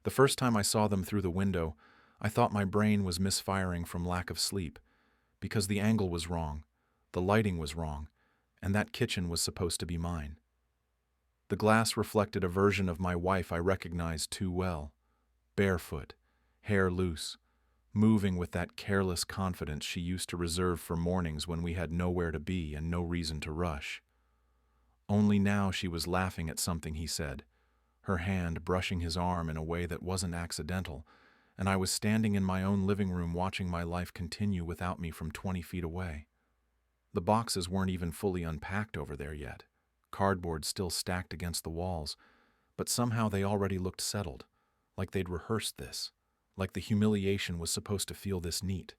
The first time I saw them through the window, I thought my brain was misfiring from lack of sleep, because the angle was wrong, the lighting was wrong, and that kitchen was supposed to be mine. The glass reflected a version of my wife I recognized too well, barefoot, hair loose, moving with that careless confidence she used to reserve for mornings when we had nowhere to be and no reason to rush. Only now she was laughing at something he said, her hand brushing his arm in a way that wasn't accidental, and I was standing in my own living room watching my life continue without me from 20 feet away. The boxes weren't even fully unpacked over there yet, cardboard still stacked against the walls, but somehow they already looked settled, like they'd rehearsed this, like the humiliation was supposed to feel this neat.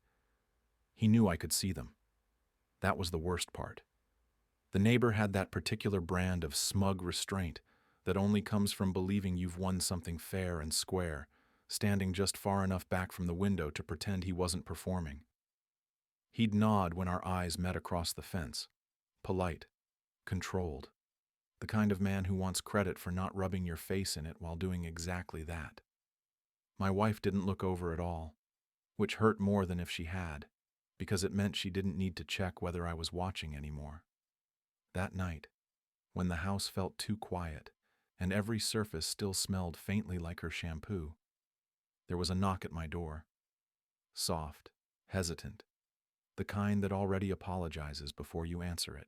He knew I could see them. That was the worst part. The neighbor had that particular brand of smug restraint that only comes from believing you've won something fair and square, standing just far enough back from the window to pretend he wasn't performing. He'd nod when our eyes met across the fence, polite, controlled, the kind of man who wants credit for not rubbing your face in it while doing exactly that. My wife didn't look over at all, which hurt more than if she had, because it meant she didn't need to check whether I was watching anymore. That night, when the house felt too quiet, and every surface still smelled faintly like her shampoo, there was a knock at my door. Soft, hesitant, the kind that already apologizes before you answer it.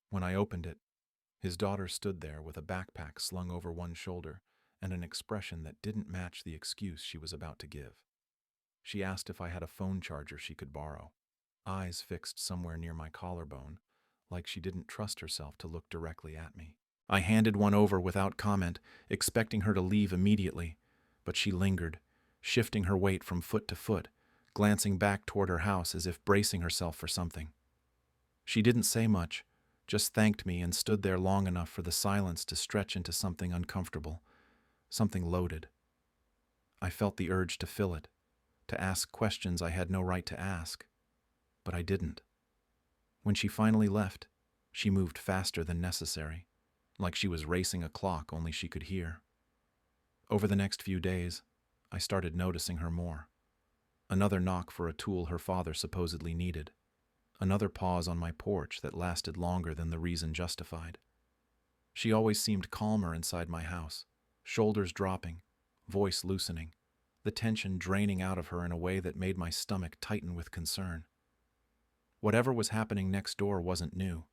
When I opened it, his daughter stood there with a backpack slung over one shoulder and an expression that didn't match the excuse she was about to give. She asked if I had a phone charger she could borrow, eyes fixed somewhere near my collarbone, like she didn't trust herself to look directly at me. I handed one over without comment, expecting her to leave immediately, but she lingered, shifting her weight from foot to foot, glancing back toward her house as if bracing herself for something. She didn't say much, just thanked me and stood there long enough for the silence to stretch into something uncomfortable, something loaded. I felt the urge to fill it, to ask questions I had no right to ask, but I didn't. When she finally left, she moved faster than necessary, like she was racing a clock only she could hear. Over the next few days, I started noticing her more. Another knock for a tool her father supposedly needed. Another pause on my porch that lasted longer than the reason justified. She always seemed calmer inside my house, shoulders dropping, voice loosening, the tension draining out of her in a way that made my stomach tighten with concern. Whatever was happening next door wasn't new,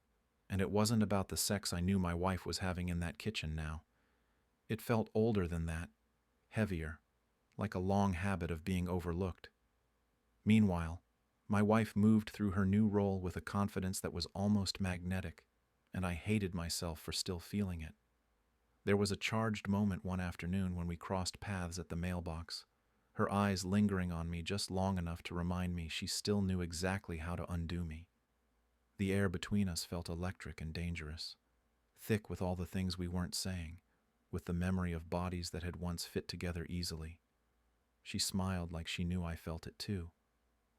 and it wasn't about the sex I knew my wife was having in that kitchen now. It felt older than that, heavier, like a long habit of being overlooked. Meanwhile, my wife moved through her new role with a confidence that was almost magnetic, and I hated myself for still feeling it. There was a charged moment one afternoon when we crossed paths at the mailbox, her eyes lingering on me just long enough to remind me she still knew exactly how to undo me. The air between us felt electric and dangerous, thick with all the things we weren't saying, with the memory of bodies that had once fit together easily. She smiled like she knew I felt it too,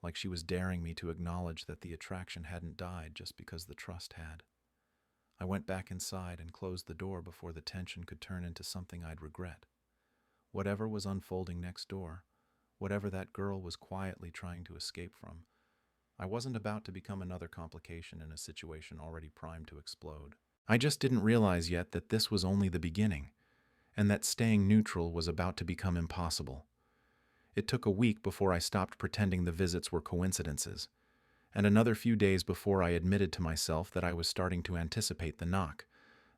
like she was daring me to acknowledge that the attraction hadn't died just because the trust had. I went back inside and closed the door before the tension could turn into something I'd regret. Whatever was unfolding next door, whatever that girl was quietly trying to escape from, I wasn't about to become another complication in a situation already primed to explode. I just didn't realize yet that this was only the beginning, and that staying neutral was about to become impossible. It took a week before I stopped pretending the visits were coincidences, and another few days before I admitted to myself that I was starting to anticipate the knock,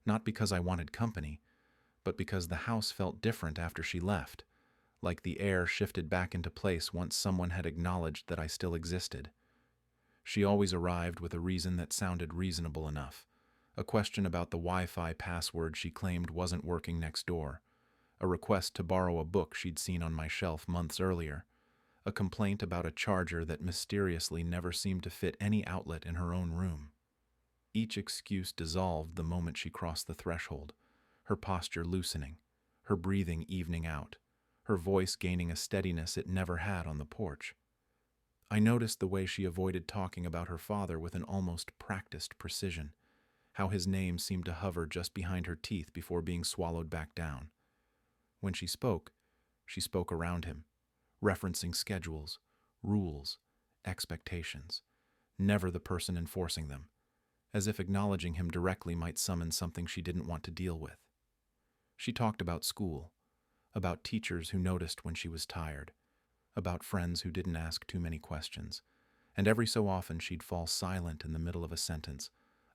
not because I wanted company, but because the house felt different after she left, like the air shifted back into place once someone had acknowledged that I still existed. She always arrived with a reason that sounded reasonable enough, a question about the Wi-Fi password she claimed wasn't working next door, a request to borrow a book she'd seen on my shelf months earlier, a complaint about a charger that mysteriously never seemed to fit any outlet in her own room. Each excuse dissolved the moment she crossed the threshold, her posture loosening, her breathing evening out, her voice gaining a steadiness it never had on the porch. I noticed the way she avoided talking about her father with an almost practiced precision, how his name seemed to hover just behind her teeth before being swallowed back down. When she spoke, She spoke around him, referencing schedules, rules, expectations, never the person enforcing them, as if acknowledging him directly might summon something she didn't want to deal with. She talked about school, about teachers who noticed when she was tired, about friends who didn't ask too many questions, and every so often she'd fall silent in the middle of a sentence,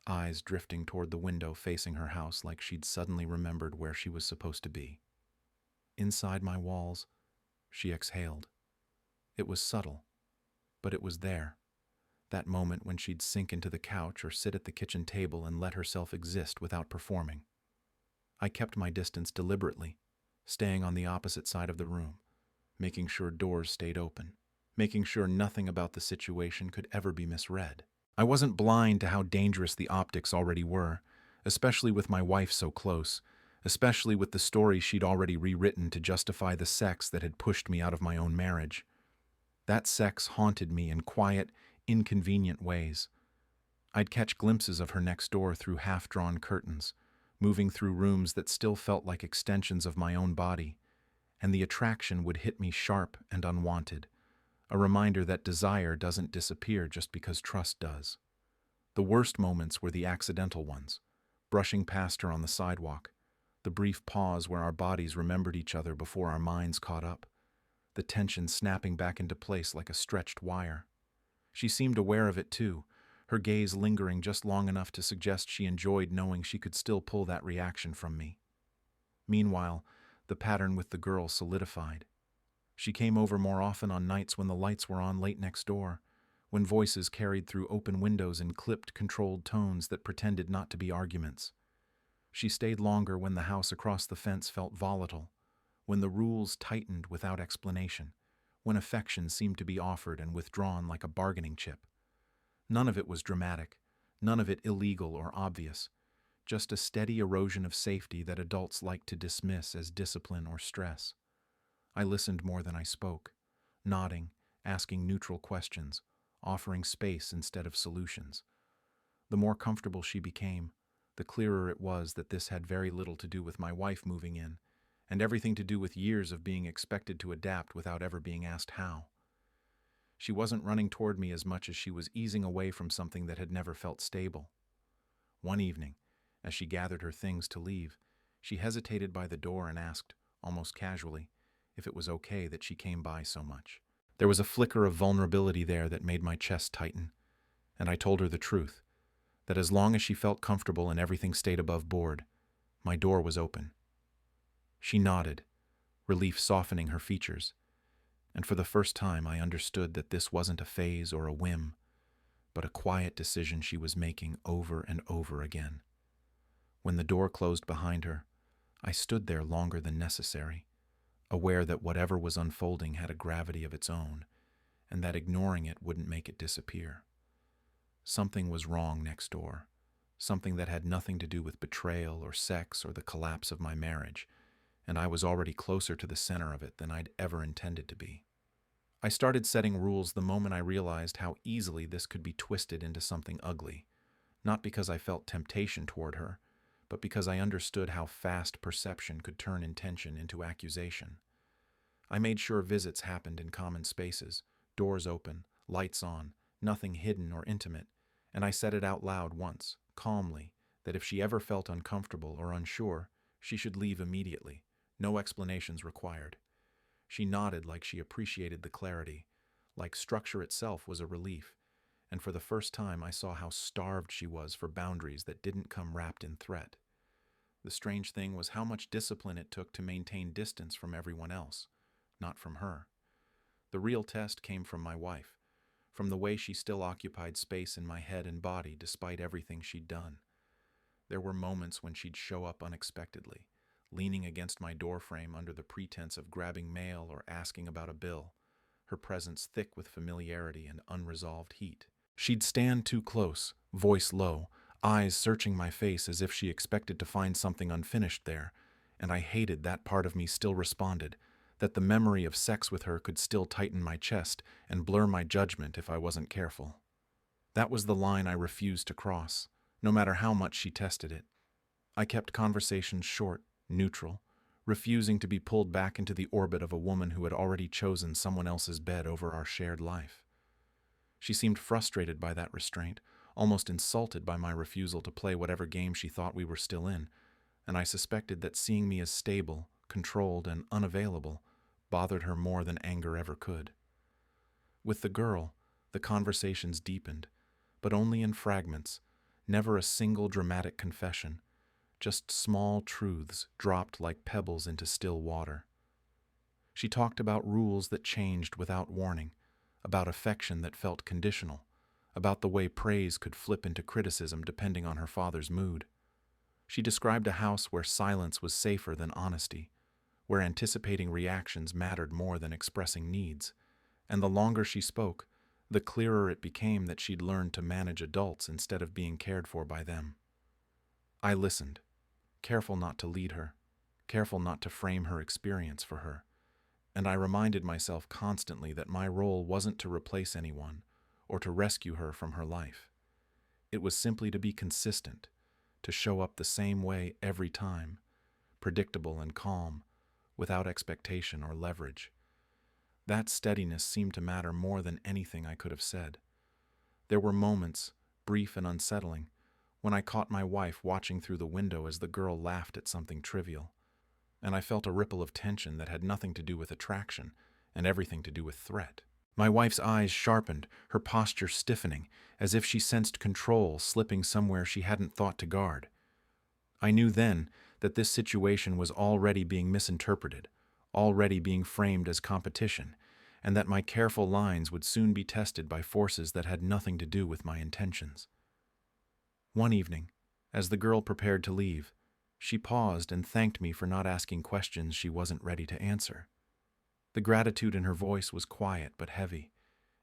eyes drifting toward the window facing her house like she'd suddenly remembered where she was supposed to be. Inside my walls, she exhaled. It was subtle, but it was there. That moment when she'd sink into the couch or sit at the kitchen table and let herself exist without performing. I kept my distance deliberately, staying on the opposite side of the room, making sure doors stayed open, making sure nothing about the situation could ever be misread. I wasn't blind to how dangerous the optics already were, especially with my wife so close, especially with the story she'd already rewritten to justify the sex that had pushed me out of my own marriage. That sex haunted me in quiet, inconvenient ways. I'd catch glimpses of her next door through half-drawn curtains, moving through rooms that still felt like extensions of my own body, and the attraction would hit me sharp and unwanted, a reminder that desire doesn't disappear just because trust does. The worst moments were the accidental ones, brushing past her on the sidewalk, the brief pause where our bodies remembered each other before our minds caught up, the tension snapping back into place like a stretched wire. She seemed aware of it too, her gaze lingering just long enough to suggest she enjoyed knowing she could still pull that reaction from me. Meanwhile, the pattern with the girl solidified. She came over more often on nights when the lights were on late next door, when voices carried through open windows in clipped, controlled tones that pretended not to be arguments. She stayed longer when the house across the fence felt volatile, when the rules tightened without explanation, when affection seemed to be offered and withdrawn like a bargaining chip. None of it was dramatic, none of it illegal or obvious, just a steady erosion of safety that adults like to dismiss as discipline or stress. I listened more than I spoke, nodding, asking neutral questions, offering space instead of solutions. The more comfortable she became, the clearer it was that this had very little to do with my wife moving in, and everything to do with years of being expected to adapt without ever being asked how. She wasn't running toward me as much as she was easing away from something that had never felt stable. One evening, as she gathered her things to leave, she hesitated by the door and asked, almost casually, if it was okay that she came by so much. There was a flicker of vulnerability there that made my chest tighten, and I told her the truth, that as long as she felt comfortable and everything stayed above board, my door was open. She nodded, relief softening her features, and for the first time I understood that this wasn't a phase or a whim, but a quiet decision she was making over and over again. When the door closed behind her, I stood there longer than necessary, aware that whatever was unfolding had a gravity of its own, and that ignoring it wouldn't make it disappear. Something was wrong next door, something that had nothing to do with betrayal or sex or the collapse of my marriage, and I was already closer to the center of it than I'd ever intended to be. I started setting rules the moment I realized how easily this could be twisted into something ugly, not because I felt temptation toward her, but because I understood how fast perception could turn intention into accusation. I made sure visits happened in common spaces, doors open, lights on, nothing hidden or intimate, and I said it out loud once, calmly, that if she ever felt uncomfortable or unsure, she should leave immediately, no explanations required. She nodded like she appreciated the clarity, like structure itself was a relief, and for the first time I saw how starved she was for boundaries that didn't come wrapped in threat. The strange thing was how much discipline it took to maintain distance from everyone else, not from her. The real test came from my wife, from the way she still occupied space in my head and body despite everything she'd done. There were moments when she'd show up unexpectedly, leaning against my doorframe under the pretense of grabbing mail or asking about a bill, her presence thick with familiarity and unresolved heat. She'd stand too close, voice low, eyes searching my face as if she expected to find something unfinished there, and I hated that part of me still responded, that the memory of sex with her could still tighten my chest and blur my judgment if I wasn't careful. That was the line I refused to cross, no matter how much she tested it. I kept conversations short, neutral, refusing to be pulled back into the orbit of a woman who had already chosen someone else's bed over our shared life. She seemed frustrated by that restraint, almost insulted by my refusal to play whatever game she thought we were still in, and I suspected that seeing me as stable, controlled, and unavailable bothered her more than anger ever could. With the girl, the conversations deepened, but only in fragments, never a single dramatic confession, just small truths dropped like pebbles into still water. She talked about rules that changed without warning, about affection that felt conditional, about the way praise could flip into criticism depending on her father's mood. She described a house where silence was safer than honesty, where anticipating reactions mattered more than expressing needs, and the longer she spoke, the clearer it became that she'd learned to manage adults instead of being cared for by them. I listened, careful not to lead her, careful not to frame her experience for her, and I reminded myself constantly that my role wasn't to replace anyone or to rescue her from her life. It was simply to be consistent, to show up the same way every time, predictable and calm, without expectation or leverage. That steadiness seemed to matter more than anything I could have said. There were moments, brief and unsettling, when I caught my wife watching through the window as the girl laughed at something trivial, and I felt a ripple of tension that had nothing to do with attraction and everything to do with threat. My wife's eyes sharpened, her posture stiffening, as if she sensed control slipping somewhere she hadn't thought to guard. I knew then that this situation was already being misinterpreted, already being framed as competition, and that my careful lines would soon be tested by forces that had nothing to do with my intentions. One evening, as the girl prepared to leave, she paused and thanked me for not asking questions she wasn't ready to answer. The gratitude in her voice was quiet but heavy,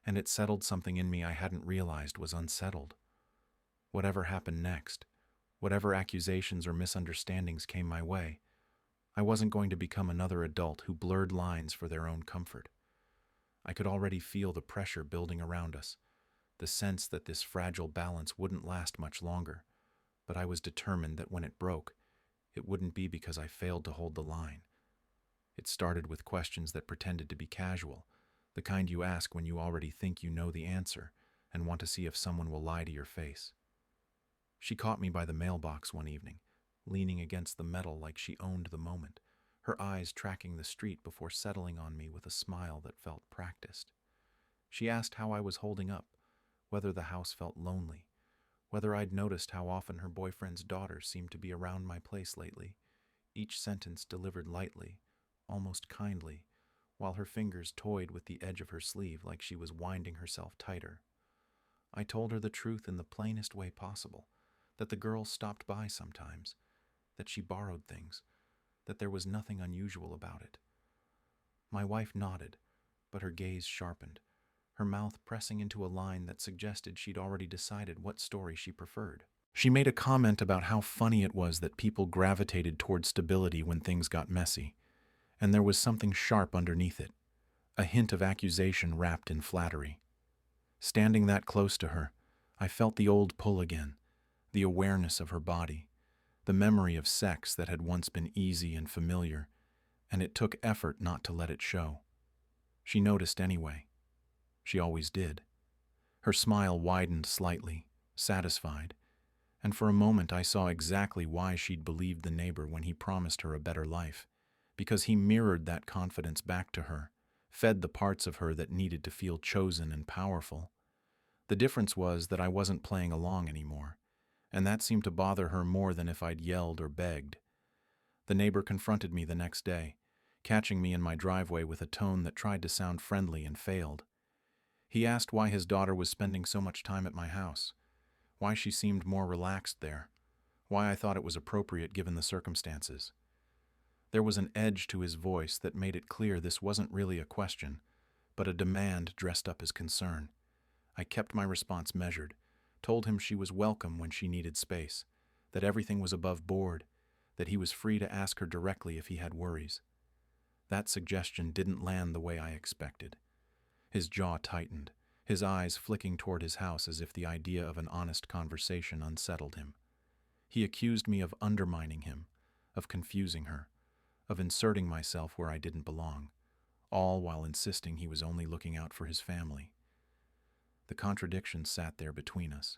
and it settled something in me I hadn't realized was unsettled. Whatever happened next, whatever accusations or misunderstandings came my way, I wasn't going to become another adult who blurred lines for their own comfort. I could already feel the pressure building around us, the sense that this fragile balance wouldn't last much longer, but I was determined that when it broke, it wouldn't be because I failed to hold the line. It started with questions that pretended to be casual, the kind you ask when you already think you know the answer and want to see if someone will lie to your face. She caught me by the mailbox one evening, leaning against the metal like she owned the moment, her eyes tracking the street before settling on me with a smile that felt practiced. She asked how I was holding up, whether the house felt lonely, whether I'd noticed how often her boyfriend's daughter seemed to be around my place lately, each sentence delivered lightly, almost kindly, while her fingers toyed with the edge of her sleeve like she was winding herself tighter. I told her the truth in the plainest way possible, that the girl stopped by sometimes, that she borrowed things, that there was nothing unusual about it. My wife nodded, but her gaze sharpened, her mouth pressing into a line that suggested she'd already decided what story she preferred. She made a comment about how funny it was that people gravitated toward stability when things got messy, and there was something sharp underneath it, a hint of accusation wrapped in flattery. Standing that close to her, I felt the old pull again, the awareness of her body, the memory of sex that had once been easy and familiar, and it took effort not to let it show. She noticed anyway. She always did. Her smile widened slightly, satisfied, and for a moment I saw exactly why she'd believed the neighbor when he promised her a better life, because he mirrored that confidence back to her, fed the parts of her that needed to feel chosen and powerful. The difference was that I wasn't playing along anymore, and that seemed to bother her more than if I'd yelled or begged. The neighbor confronted me the next day, catching me in my driveway with a tone that tried to sound friendly and failed. He asked why his daughter was spending so much time at my house, why she seemed more relaxed there, why I thought it was appropriate given the circumstances. There was an edge to his voice that made it clear this wasn't really a question, but a demand dressed up as concern. I kept my response measured, told him she was welcome when she needed space, that everything was above board, that he was free to ask her directly if he had worries. That suggestion didn't land the way I expected. His jaw tightened, his eyes flicking toward his house as if the idea of an honest conversation unsettled him. He accused me of undermining him, of confusing her, of inserting myself where I didn't belong, all while insisting he was only looking out for his family. The contradiction sat there between us,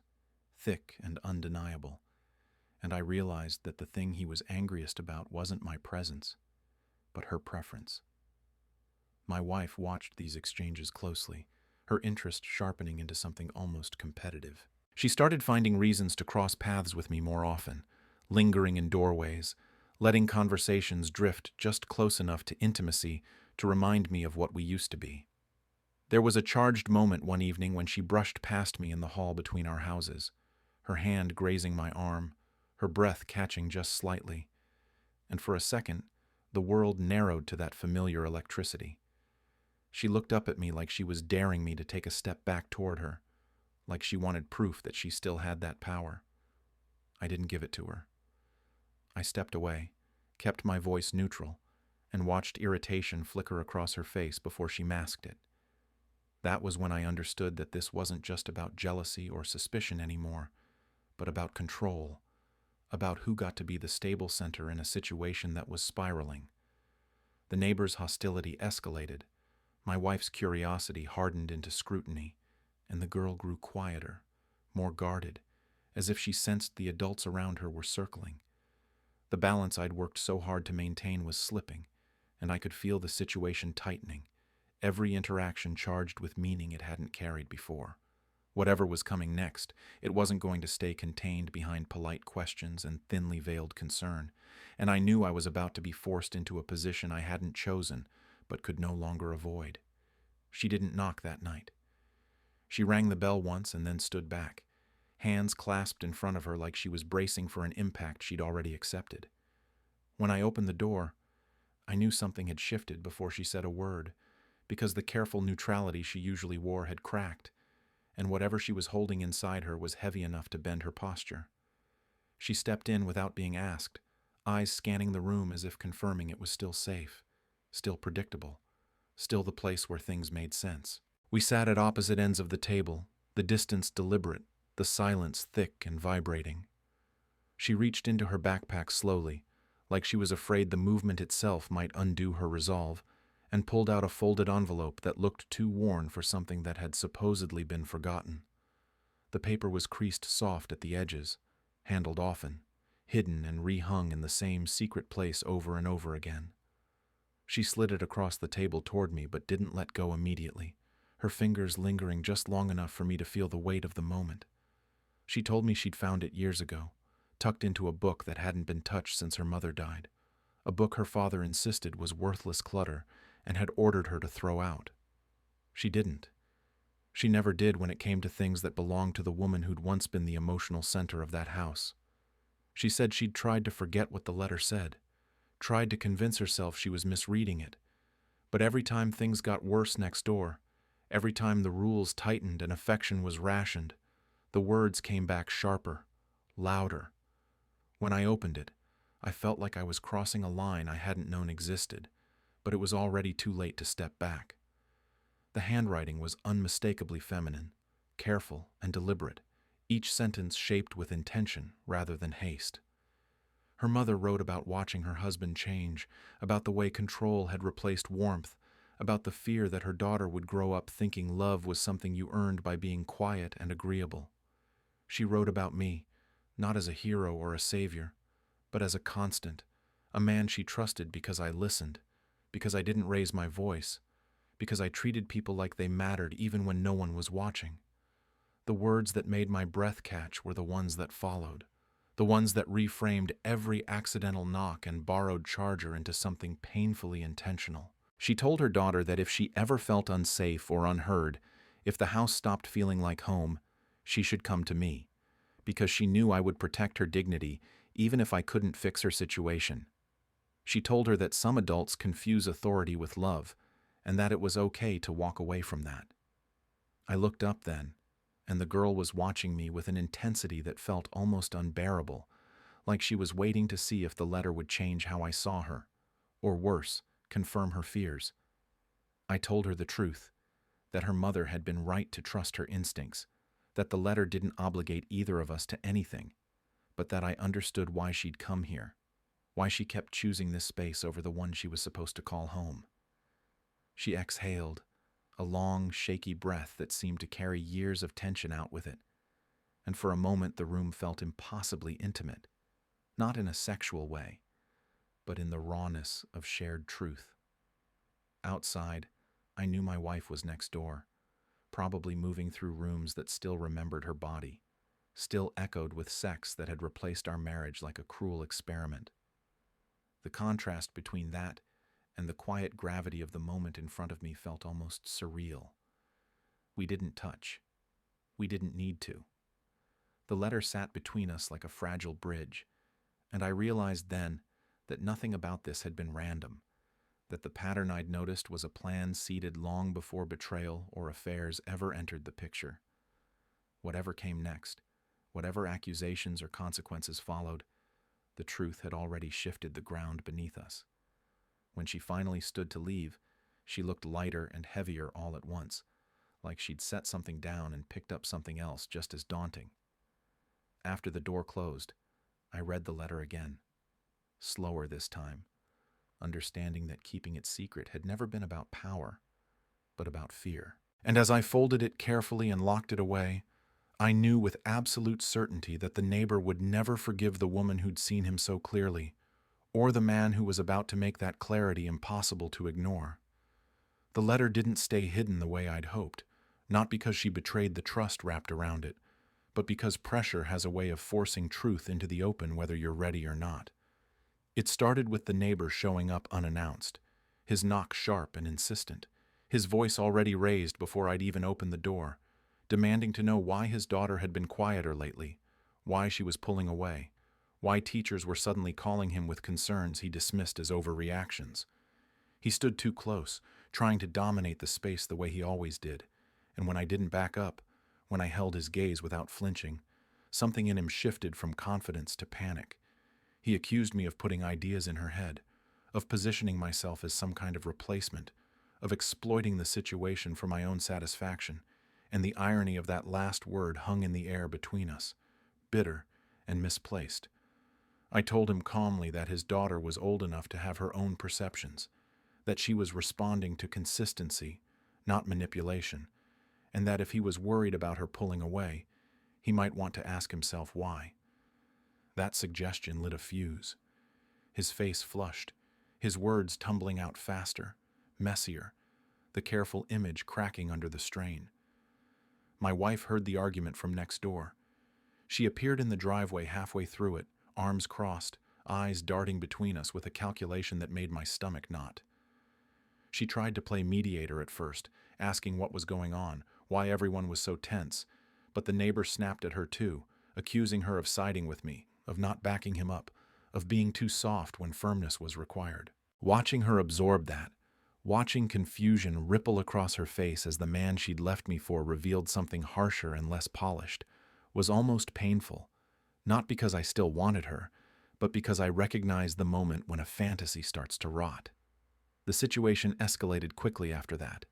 thick and undeniable, and I realized that the thing he was angriest about wasn't my presence, but her preference. My wife watched these exchanges closely, her interest sharpening into something almost competitive. She started finding reasons to cross paths with me more often, lingering in doorways, letting conversations drift just close enough to intimacy to remind me of what we used to be. There was a charged moment one evening when she brushed past me in the hall between our houses, her hand grazing my arm, her breath catching just slightly, and for a second, the world narrowed to that familiar electricity. She looked up at me like she was daring me to take a step back toward her, like she wanted proof that she still had that power. I didn't give it to her. I stepped away, kept my voice neutral, and watched irritation flicker across her face before she masked it. That was when I understood that this wasn't just about jealousy or suspicion anymore, but about control, about who got to be the stable center in a situation that was spiraling. The neighbor's hostility escalated, my wife's curiosity hardened into scrutiny, and the girl grew quieter, more guarded, as if she sensed the adults around her were circling. The balance I'd worked so hard to maintain was slipping, and I could feel the situation tightening, every interaction charged with meaning it hadn't carried before. Whatever was coming next, it wasn't going to stay contained behind polite questions and thinly veiled concern, and I knew I was about to be forced into a position I hadn't chosen, but could no longer avoid. She didn't knock that night. She rang the bell once and then stood back, hands clasped in front of her like she was bracing for an impact she'd already accepted. When I opened the door, I knew something had shifted before she said a word, because the careful neutrality she usually wore had cracked, and whatever she was holding inside her was heavy enough to bend her posture. She stepped in without being asked, eyes scanning the room as if confirming it was still safe, still predictable, still the place where things made sense. We sat at opposite ends of the table, the distance deliberate, the silence thick and vibrating. She reached into her backpack slowly, like she was afraid the movement itself might undo her resolve, and pulled out a folded envelope that looked too worn for something that had supposedly been forgotten. The paper was creased soft at the edges, handled often, hidden and rehung in the same secret place over and over again. She slid it across the table toward me but didn't let go immediately, her fingers lingering just long enough for me to feel the weight of the moment. She told me she'd found it years ago, tucked into a book that hadn't been touched since her mother died, a book her father insisted was worthless clutter and had ordered her to throw out. She didn't. She never did when it came to things that belonged to the woman who'd once been the emotional center of that house. She said she'd tried to forget what the letter said, tried to convince herself she was misreading it, but every time things got worse next door, every time the rules tightened and affection was rationed, the words came back sharper, louder. When I opened it, I felt like I was crossing a line I hadn't known existed, but it was already too late to step back. The handwriting was unmistakably feminine, careful and deliberate, each sentence shaped with intention rather than haste. Her mother wrote about watching her husband change, about the way control had replaced warmth, about the fear that her daughter would grow up thinking love was something you earned by being quiet and agreeable. She wrote about me, not as a hero or a savior, but as a constant, a man she trusted because I listened, because I didn't raise my voice, because I treated people like they mattered even when no one was watching. The words that made my breath catch were the ones that followed, the ones that reframed every accidental knock and borrowed charger into something painfully intentional. She told her daughter that if she ever felt unsafe or unheard, if the house stopped feeling like home, she should come to me, because she knew I would protect her dignity even if I couldn't fix her situation. She told her that some adults confuse authority with love, and that it was okay to walk away from that. I looked up then, and the girl was watching me with an intensity that felt almost unbearable, like she was waiting to see if the letter would change how I saw her, or worse, confirm her fears. I told her the truth, that her mother had been right to trust her instincts, that the letter didn't obligate either of us to anything, but that I understood why she'd come here. why she kept choosing this space over the one she was supposed to call home. She exhaled, a long, shaky breath that seemed to carry years of tension out with it, and for a moment the room felt impossibly intimate, not in a sexual way, but in the rawness of shared truth. Outside, I knew my wife was next door, probably moving through rooms that still remembered her body, still echoed with sex that had replaced our marriage like a cruel experiment. The contrast between that and the quiet gravity of the moment in front of me felt almost surreal. We didn't touch. We didn't need to. The letter sat between us like a fragile bridge, and I realized then that nothing about this had been random, that the pattern I'd noticed was a plan seeded long before betrayal or affairs ever entered the picture. Whatever came next, whatever accusations or consequences followed, the truth had already shifted the ground beneath us. When she finally stood to leave, she looked lighter and heavier all at once, like she'd set something down and picked up something else just as daunting. After the door closed, I read the letter again, slower this time, understanding that keeping it secret had never been about power, but about fear. And as I folded it carefully and locked it away, I knew with absolute certainty that the neighbor would never forgive the woman who'd seen him so clearly, or the man who was about to make that clarity impossible to ignore. The letter didn't stay hidden the way I'd hoped, not because she betrayed the trust wrapped around it, but because pressure has a way of forcing truth into the open whether you're ready or not. It started with the neighbor showing up unannounced, his knock sharp and insistent, his voice already raised before I'd even opened the door, demanding to know why his daughter had been quieter lately, why she was pulling away, why teachers were suddenly calling him with concerns he dismissed as overreactions. He stood too close, trying to dominate the space the way he always did, and when I didn't back up, when I held his gaze without flinching, something in him shifted from confidence to panic. He accused me of putting ideas in her head, of positioning myself as some kind of replacement, of exploiting the situation for my own satisfaction, and the irony of that last word hung in the air between us, bitter and misplaced. I told him calmly that his daughter was old enough to have her own perceptions, that she was responding to consistency, not manipulation, and that if he was worried about her pulling away, he might want to ask himself why. That suggestion lit a fuse. His face flushed, his words tumbling out faster, messier, the careful image cracking under the strain. My wife heard the argument from next door. She appeared in the driveway halfway through it, arms crossed, eyes darting between us with a calculation that made my stomach knot. She tried to play mediator at first, asking what was going on, why everyone was so tense, but the neighbor snapped at her too, accusing her of siding with me, of not backing him up, of being too soft when firmness was required. Watching her absorb that, watching confusion ripple across her face as the man she'd left me for revealed something harsher and less polished, was almost painful, not because I still wanted her, but because I recognized the moment when a fantasy starts to rot. The situation escalated quickly after that.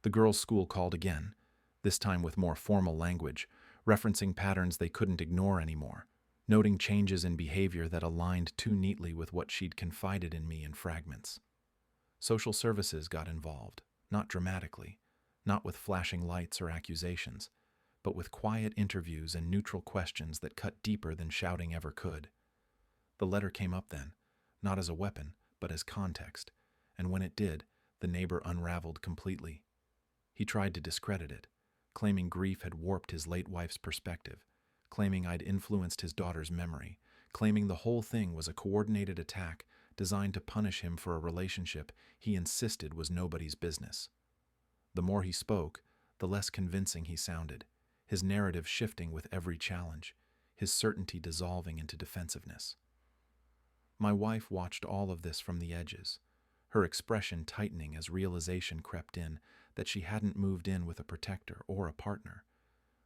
The girls' school called again, this time with more formal language, referencing patterns they couldn't ignore anymore, noting changes in behavior that aligned too neatly with what she'd confided in me in fragments. Social services got involved, not dramatically, not with flashing lights or accusations, but with quiet interviews and neutral questions that cut deeper than shouting ever could. The letter came up then, not as a weapon, but as context, and when it did, the neighbor unraveled completely. He tried to discredit it, claiming grief had warped his late wife's perspective, claiming I'd influenced his daughter's memory, claiming the whole thing was a coordinated attack designed to punish him for a relationship he insisted was nobody's business. The more he spoke, the less convincing he sounded, his narrative shifting with every challenge, his certainty dissolving into defensiveness. My wife watched all of this from the edges, her expression tightening as realization crept in that she hadn't moved in with a protector or a partner,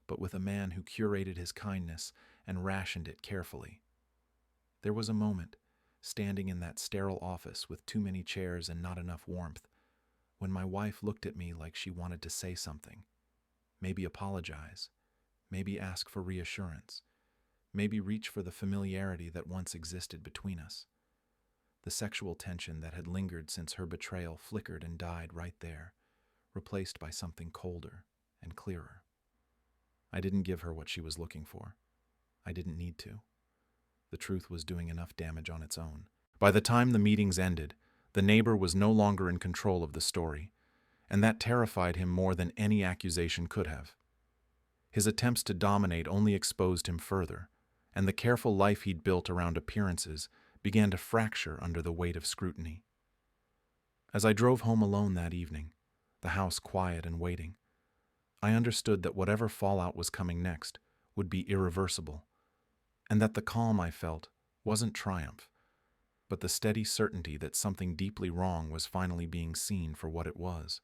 but with a man who curated his kindness and rationed it carefully. There was a moment, standing in that sterile office with too many chairs and not enough warmth, when my wife looked at me like she wanted to say something, maybe apologize, maybe ask for reassurance, maybe reach for the familiarity that once existed between us. The sexual tension that had lingered since her betrayal flickered and died right there, replaced by something colder and clearer. I didn't give her what she was looking for. I didn't need to. The truth was doing enough damage on its own. By the time the meetings ended, the neighbor was no longer in control of the story, and that terrified him more than any accusation could have. His attempts to dominate only exposed him further, and the careful life he'd built around appearances began to fracture under the weight of scrutiny. As I drove home alone that evening, the house quiet and waiting, I understood that whatever fallout was coming next would be irreversible, and that the calm I felt wasn't triumph, but the steady certainty that something deeply wrong was finally being seen for what it was.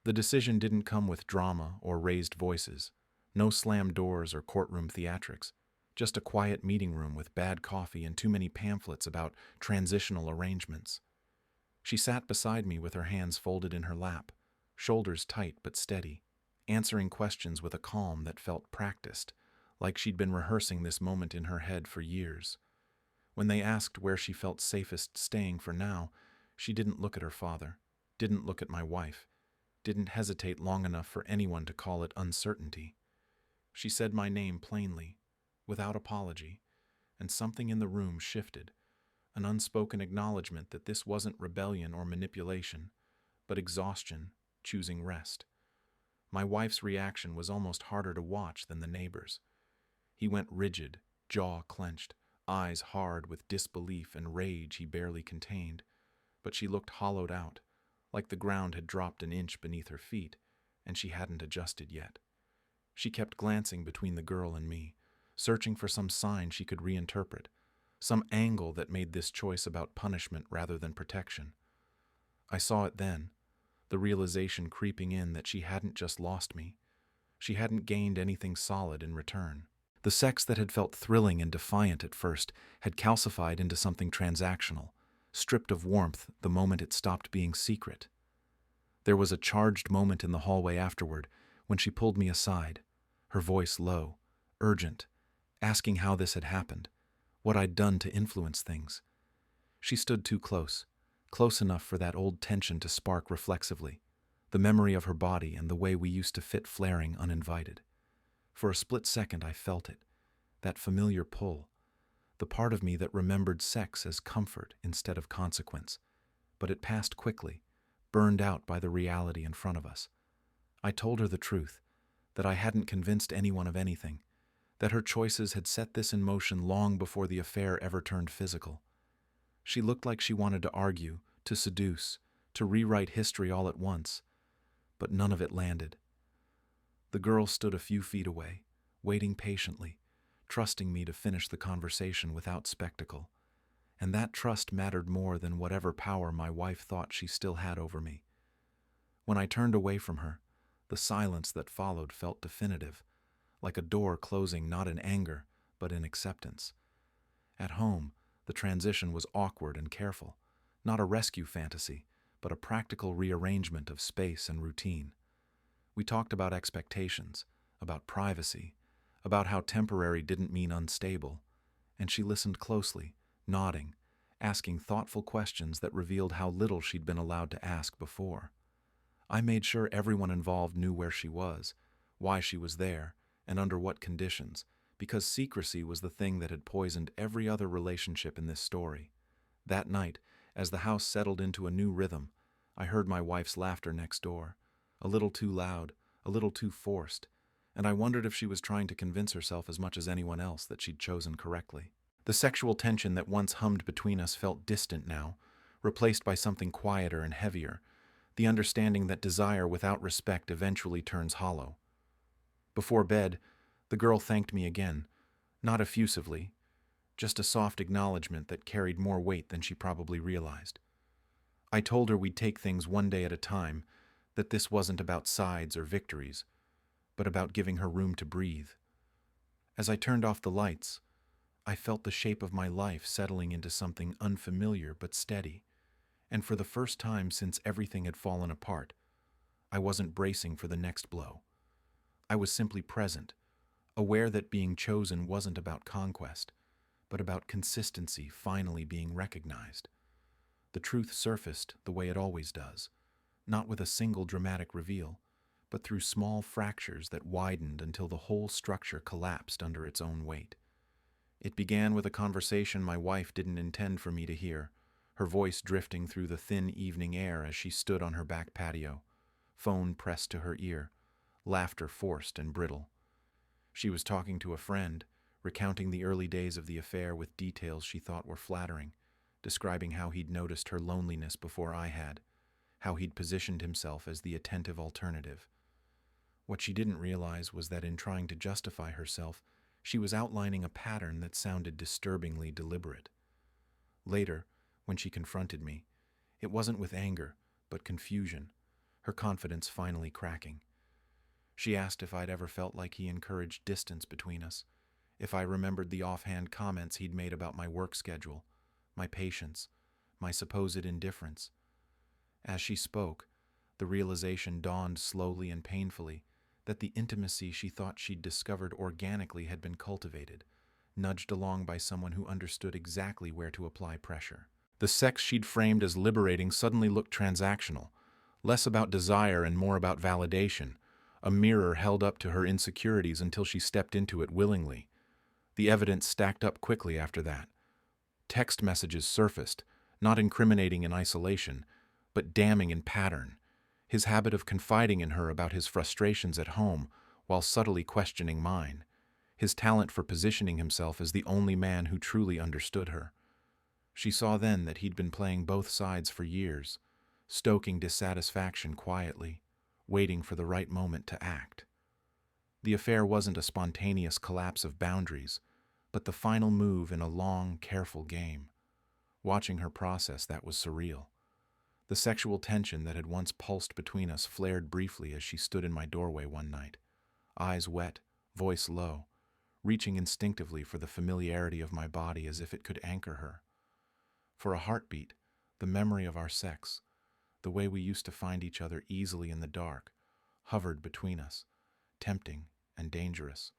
The decision didn't come with drama or raised voices, no slammed doors or courtroom theatrics, just a quiet meeting room with bad coffee and too many pamphlets about transitional arrangements. She sat beside me with her hands folded in her lap, shoulders tight but steady, answering questions with a calm that felt practiced, like she'd been rehearsing this moment in her head for years. When they asked where she felt safest staying for now, she didn't look at her father, didn't look at my wife, didn't hesitate long enough for anyone to call it uncertainty. She said my name plainly, without apology, and something in the room shifted, an unspoken acknowledgement that this wasn't rebellion or manipulation, but exhaustion choosing rest. My wife's reaction was almost harder to watch than the neighbor's. He went rigid, jaw clenched, eyes hard with disbelief and rage he barely contained, but she looked hollowed out, like the ground had dropped an inch beneath her feet, and she hadn't adjusted yet. She kept glancing between the girl and me, searching for some sign she could reinterpret, some angle that made this choice about punishment rather than protection. I saw it then, the realization creeping in that she hadn't just lost me. She hadn't gained anything solid in return. The sex that had felt thrilling and defiant at first had calcified into something transactional, stripped of warmth the moment it stopped being secret. There was a charged moment in the hallway afterward when she pulled me aside, her voice low, urgent, asking how this had happened, what I'd done to influence things. She stood too close, close enough for that old tension to spark reflexively, the memory of her body and the way we used to fit flaring uninvited. For a split second I felt it, that familiar pull, the part of me that remembered sex as comfort instead of consequence, but it passed quickly, burned out by the reality in front of us. I told her the truth, that I hadn't convinced anyone of anything, that her choices had set this in motion long before the affair ever turned physical. She looked like she wanted to argue, to seduce, to rewrite history all at once, but none of it landed. The girl stood a few feet away, waiting patiently, trusting me to finish the conversation without spectacle, and that trust mattered more than whatever power my wife thought she still had over me. When I turned away from her, the silence that followed felt definitive, like a door closing not in anger, but in acceptance. At home, the transition was awkward and careful, not a rescue fantasy, but a practical rearrangement of space and routine. We talked about expectations, about privacy, about how temporary didn't mean unstable, and she listened closely, nodding, asking thoughtful questions that revealed how little she'd been allowed to ask before. I made sure everyone involved knew where she was, why she was there, and under what conditions, because secrecy was the thing that had poisoned every other relationship in this story. That night, as the house settled into a new rhythm, I heard my wife's laughter next door, a little too loud, a little too forced, and I wondered if she was trying to convince herself as much as anyone else that she'd chosen correctly. The sexual tension that once hummed between us felt distant now, replaced by something quieter and heavier, the understanding that desire without respect eventually turns hollow. Before bed, the girl thanked me again, not effusively, just a soft acknowledgement that carried more weight than she probably realized. I told her we'd take things one day at a time, that this wasn't about sides or victories, but about giving her room to breathe. As I turned off the lights, I felt the shape of my life settling into something unfamiliar but steady, and for the first time since everything had fallen apart, I wasn't bracing for the next blow. I was simply present, aware that being chosen wasn't about conquest, but about consistency finally being recognized. The truth surfaced the way it always does, not with a single dramatic reveal, but through small fractures that widened until the whole structure collapsed under its own weight. It began with a conversation my wife didn't intend for me to hear, her voice drifting through the thin evening air as she stood on her back patio, phone pressed to her ear, laughter forced and brittle. She was talking to a friend, recounting the early days of the affair with details she thought were flattering, describing how he'd noticed her loneliness before I had, how he'd positioned himself as the attentive alternative. What she didn't realize was that in trying to justify herself, she was outlining a pattern that sounded disturbingly deliberate. Later, when she confronted me, it wasn't with anger, but confusion, her confidence finally cracking. She asked if I'd ever felt like he encouraged distance between us, if I remembered the offhand comments he'd made about my work schedule, my patience, my supposed indifference. As she spoke, the realization dawned slowly and painfully that the intimacy she thought she'd discovered organically had been cultivated, nudged along by someone who understood exactly where to apply pressure. The sex she'd framed as liberating suddenly looked transactional, less about desire and more about validation, a mirror held up to her insecurities until she stepped into it willingly. The evidence stacked up quickly after that. Text messages surfaced, not incriminating in isolation, but damning in pattern. His habit of confiding in her about his frustrations at home while subtly questioning mine. His talent for positioning himself as the only man who truly understood her. She saw then that he'd been playing both sides for years, stoking dissatisfaction quietly, waiting for the right moment to act. The affair wasn't a spontaneous collapse of boundaries, but the final move in a long, careful game. Watching her process that was surreal. The sexual tension that had once pulsed between us flared briefly as she stood in my doorway one night, eyes wet, voice low, reaching instinctively for the familiarity of my body as if it could anchor her. For a heartbeat, the memory of our sex, the way we used to find each other easily in the dark, hovered between us, tempting and dangerous.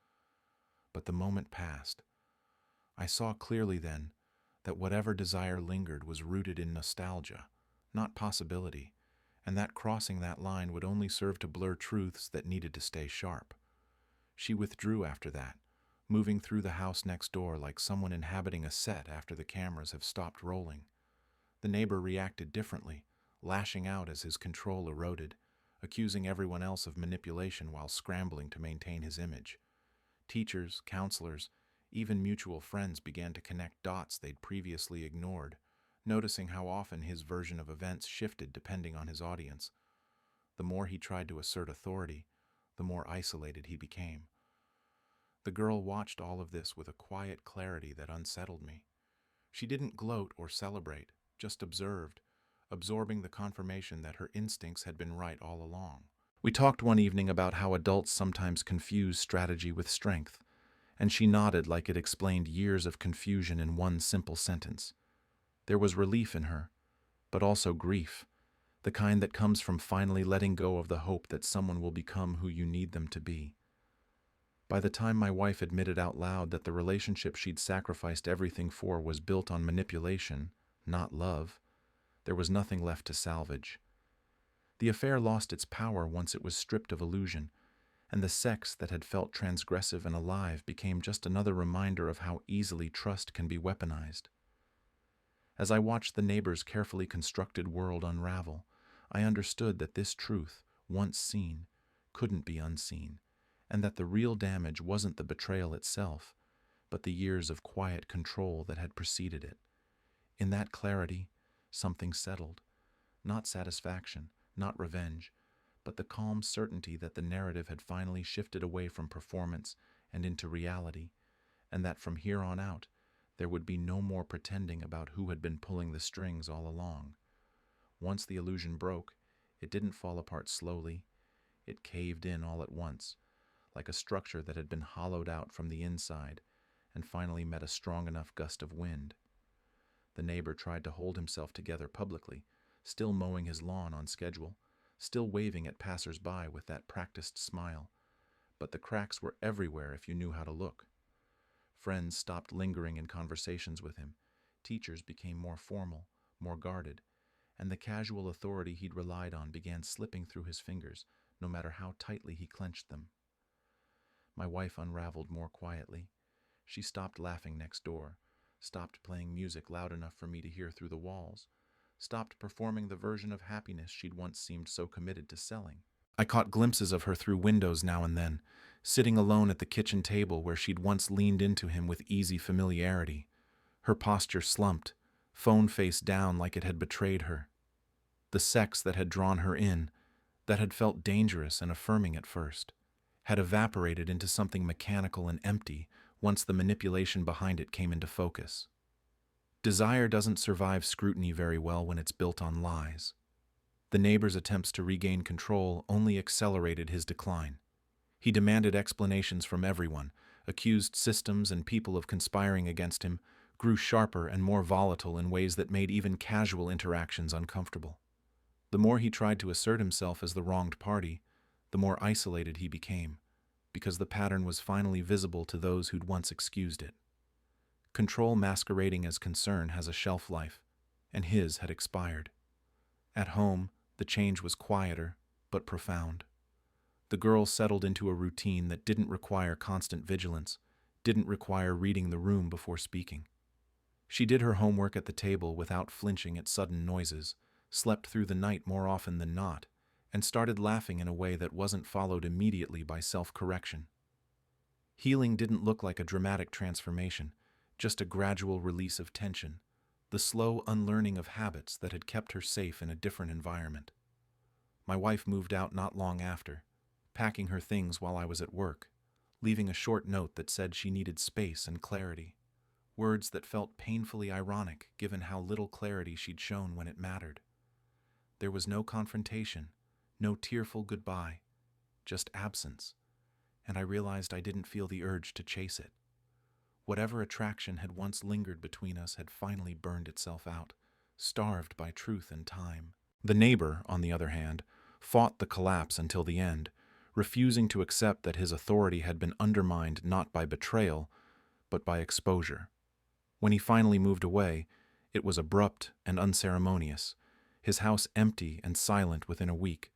But the moment passed. I saw clearly then that whatever desire lingered was rooted in nostalgia, not possibility, and that crossing that line would only serve to blur truths that needed to stay sharp. She withdrew after that, moving through the house next door like someone inhabiting a set after the cameras have stopped rolling. The neighbor reacted differently, lashing out as his control eroded, accusing everyone else of manipulation while scrambling to maintain his image. Teachers, counselors, even mutual friends began to connect dots they'd previously ignored, noticing how often his version of events shifted depending on his audience. The more he tried to assert authority, the more isolated he became. The girl watched all of this with a quiet clarity that unsettled me. She didn't gloat or celebrate, just observed, absorbing the confirmation that her instincts had been right all along. We talked one evening about how adults sometimes confuse strategy with strength, and she nodded like it explained years of confusion in one simple sentence. There was relief in her, but also grief, the kind that comes from finally letting go of the hope that someone will become who you need them to be. By the time my wife admitted out loud that the relationship she'd sacrificed everything for was built on manipulation, not love, there was nothing left to salvage. The affair lost its power once it was stripped of illusion, and the sex that had felt transgressive and alive became just another reminder of how easily trust can be weaponized. As I watched the neighbor's carefully constructed world unravel, I understood that this truth, once seen, couldn't be unseen, and that the real damage wasn't the betrayal itself, but the years of quiet control that had preceded it. In that clarity, something settled. Not satisfaction, not revenge, but the calm certainty that the narrative had finally shifted away from performance and into reality, and that from here on out, there would be no more pretending about who had been pulling the strings all along. Once the illusion broke, it didn't fall apart slowly. It caved in all at once, like a structure that had been hollowed out from the inside and finally met a strong enough gust of wind. The neighbor tried to hold himself together publicly, still mowing his lawn on schedule, still waving at passers-by with that practiced smile. But the cracks were everywhere if you knew how to look. Friends stopped lingering in conversations with him. Teachers became more formal, more guarded, and the casual authority he'd relied on began slipping through his fingers, no matter how tightly he clenched them. My wife unraveled more quietly. She stopped laughing next door, stopped playing music loud enough for me to hear through the walls, stopped performing the version of happiness she'd once seemed so committed to selling. I caught glimpses of her through windows now and then, sitting alone at the kitchen table where she'd once leaned into him with easy familiarity. Her posture slumped, phone face down like it had betrayed her. The sex that had drawn her in, that had felt dangerous and affirming at first, had evaporated into something mechanical and empty once the manipulation behind it came into focus. Desire doesn't survive scrutiny very well when it's built on lies. The neighbor's attempts to regain control only accelerated his decline. He demanded explanations from everyone, accused systems and people of conspiring against him, grew sharper and more volatile in ways that made even casual interactions uncomfortable. The more he tried to assert himself as the wronged party, the more isolated he became, because the pattern was finally visible to those who'd once excused it. Control masquerading as concern has a shelf life, and his had expired. At home, the change was quieter, but profound. The girl settled into a routine that didn't require constant vigilance, didn't require reading the room before speaking. She did her homework at the table without flinching at sudden noises, slept through the night more often than not, and started laughing in a way that wasn't followed immediately by self-correction. Healing didn't look like a dramatic transformation, just a gradual release of tension, the slow unlearning of habits that had kept her safe in a different environment. My wife moved out not long after, packing her things while I was at work, leaving a short note that said she needed space and clarity, words that felt painfully ironic given how little clarity she'd shown when it mattered. There was no confrontation, no tearful goodbye, just absence, and I realized I didn't feel the urge to chase it. Whatever attraction had once lingered between us had finally burned itself out, starved by truth and time. The neighbor, on the other hand, fought the collapse until the end, refusing to accept that his authority had been undermined not by betrayal, but by exposure. When he finally moved away, it was abrupt and unceremonious, his house empty and silent within a week,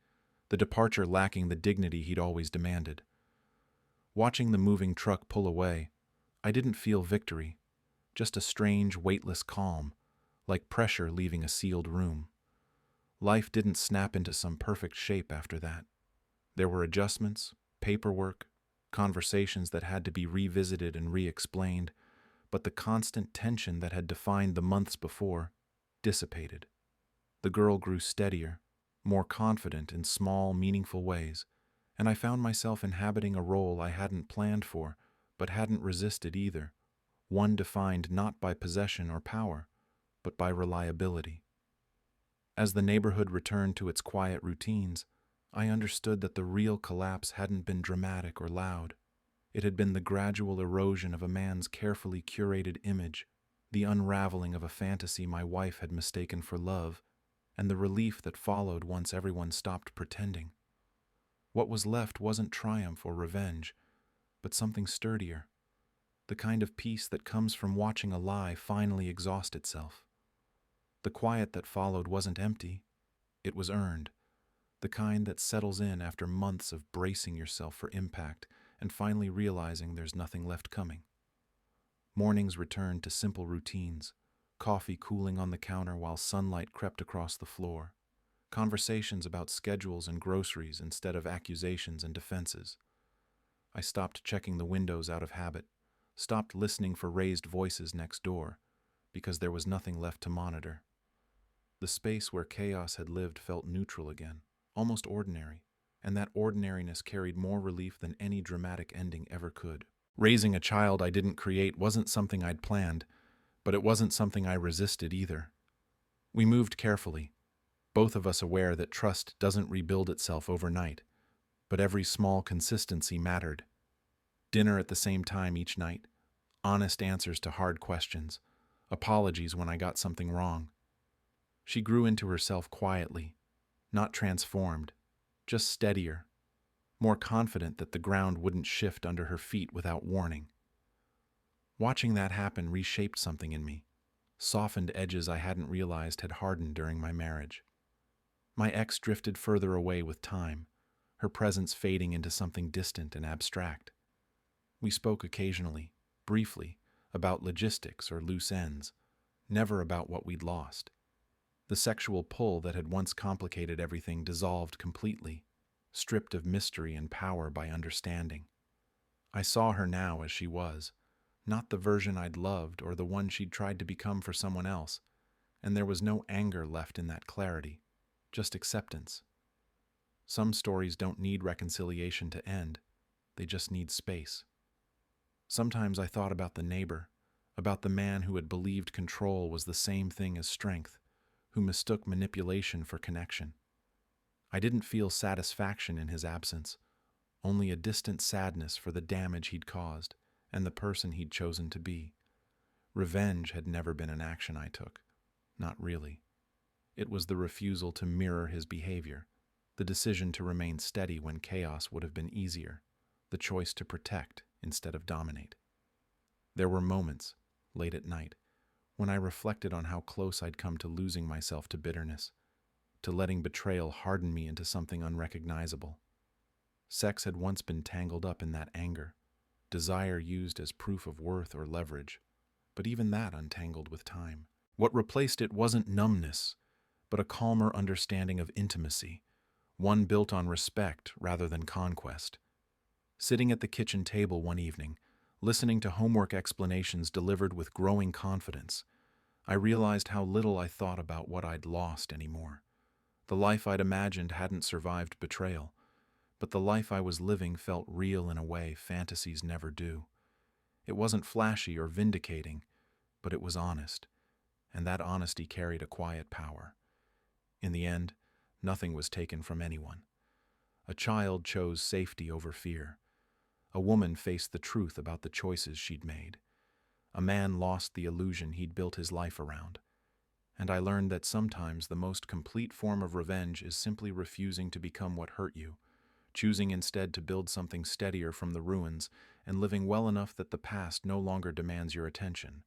the departure lacking the dignity he'd always demanded. Watching the moving truck pull away, I didn't feel victory, just a strange, weightless calm, like pressure leaving a sealed room. Life didn't snap into some perfect shape after that. There were adjustments, paperwork, conversations that had to be revisited and re-explained, but the constant tension that had defined the months before dissipated. The girl grew steadier, more confident in small, meaningful ways, and I found myself inhabiting a role I hadn't planned for, but hadn't resisted either, one defined not by possession or power, but by reliability. As the neighborhood returned to its quiet routines, I understood that the real collapse hadn't been dramatic or loud. It had been the gradual erosion of a man's carefully curated image, the unraveling of a fantasy my wife had mistaken for love, and the relief that followed once everyone stopped pretending. What was left wasn't triumph or revenge, but something sturdier, the kind of peace that comes from watching a lie finally exhaust itself. The quiet that followed wasn't empty, it was earned, the kind that settles in after months of bracing yourself for impact and finally realizing there's nothing left coming. Mornings returned to simple routines, coffee cooling on the counter while sunlight crept across the floor, conversations about schedules and groceries instead of accusations and defenses. I stopped checking the windows out of habit, stopped listening for raised voices next door, because there was nothing left to monitor. The space where chaos had lived felt neutral again, almost ordinary, and that ordinariness carried more relief than any dramatic ending ever could. Raising a child I didn't create wasn't something I'd planned, but it wasn't something I resisted either. We moved carefully, both of us aware that trust doesn't rebuild itself overnight, but every small consistency mattered. Dinner at the same time each night, honest answers to hard questions, apologies when I got something wrong. She grew into herself quietly, not transformed, just steadier, more confident that the ground wouldn't shift under her feet without warning. Watching that happen reshaped something in me, softened edges I hadn't realized had hardened during my marriage. My ex drifted further away with time, her presence fading into something distant and abstract. We spoke occasionally, briefly, about logistics or loose ends, never about what we'd lost. The sexual pull that had once complicated everything dissolved completely, stripped of mystery and power by understanding. I saw her now as she was, not the version I'd loved or the one she'd tried to become for someone else, and there was no anger left in that clarity, just acceptance. Some stories don't need reconciliation to end, they just need space. Sometimes I thought about the neighbor, about the man who had believed control was the same thing as strength, who mistook manipulation for connection. I didn't feel satisfaction in his absence, only a distant sadness for the damage he'd caused and the person he'd chosen to be. Revenge had never been an action I took. Not really. It was the refusal to mirror his behavior, the decision to remain steady when chaos would have been easier, the choice to protect instead of dominate. There were moments, late at night, when I reflected on how close I'd come to losing myself to bitterness, to letting betrayal harden me into something unrecognizable. Sex had once been tangled up in that anger, desire used as proof of worth or leverage, but even that untangled with time. What replaced it wasn't numbness, but a calmer understanding of intimacy, one built on respect rather than conquest. Sitting at the kitchen table one evening, listening to homework explanations delivered with growing confidence, I realized how little I thought about what I'd lost anymore. The life I'd imagined hadn't survived betrayal, but the life I was living felt real in a way fantasies never do. It wasn't flashy or vindicating, but it was honest, and that honesty carried a quiet power. In the end, nothing was taken from anyone. A child chose safety over fear. A woman faced the truth about the choices she'd made. A man lost the illusion he'd built his life around. And I learned that sometimes the most complete form of revenge is simply refusing to become what hurt you, choosing instead to build something steadier from the ruins, and living well enough that the past no longer demands your attention.